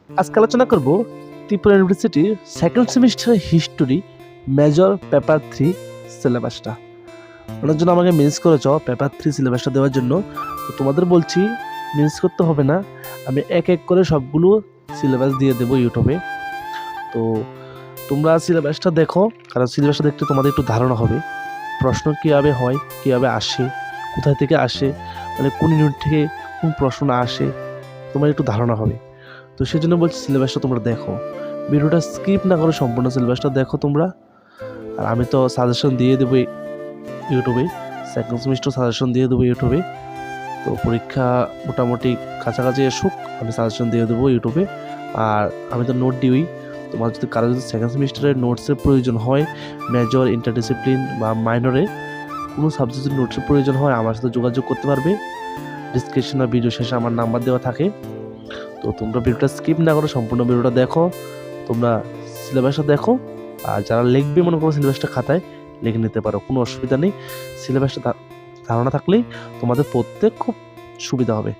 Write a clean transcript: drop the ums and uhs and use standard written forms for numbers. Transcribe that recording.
আজকে আলোচনা করব ত্রিপুরা ইউনিভার্সিটির সেকেন্ড সেমিস্টারের হিস্টোরি মেজর পেপার 3 সিলেবাসটা। ওনার জন্য আমাকে মেসেজ করেছ পেপার 3 সিলেবাসটা দেওয়ার জন্য। তো তোমাদের বলছি মেসেজ করতে হবে না, আমি এক এক করে সবগুলো সিলেবাস দিয়ে দেবো ইউটিউবে। তো তোমরা সিলেবাসটা দেখো, কারণ সিলেবাসটা দেখতে তোমাদের একটু ধারণা হবে প্রশ্ন কীভাবে হয়, কীভাবে আসে, কোথায় থেকে আসে, মানে কোন ইউনিট থেকে কোন প্রশ্ন আসে, তোমার একটু ধারণা হবে। তো সেই জন্য বলছি সিলেবাসটা তোমরা দেখো, ভিডিওটা স্কিপ না করে সম্পূর্ণ সিলেবাসটা দেখো তোমরা। আর আমি তো সাজেশন দিয়ে দেবো ইউটিউবে, সেকেন্ড সেমিস্টার সাজেশন দিয়ে দেবো ইউটিউবে। তো পরীক্ষা মোটামুটি কাছাকাছি আসুক, আমি সাজেশন দিয়ে দেবো ইউটিউবে। আর আমি তো নোট দিই, তোমার যদি কারো যদি সেকেন্ড সেমিস্টারের নোটসের প্রয়োজন হয়, মেজর, ইন্টারডিসিপ্লিন বা মাইনরে কোনো সাবজেক্টের নোটসের প্রয়োজন হয়, আমার সাথে যোগাযোগ করতে পারবে। ডিসক্রিপশন আর ভিডিও শেষে আমার নাম্বার দেওয়া থাকে। তো তোমরা ভিডিওটা স্কিপ না করে সম্পূর্ণ ভিডিওটা দেখো, তোমরা সিলেবাসটা দেখো। আর যারা লিখবে মনে করো সিলেবাসটা খাতায় লিখে নিতে পারো, কোনো অসুবিধা নেই। সিলেবাসটা ধারণা থাকলেই তোমাদের পড়তে খুব সুবিধা হবে।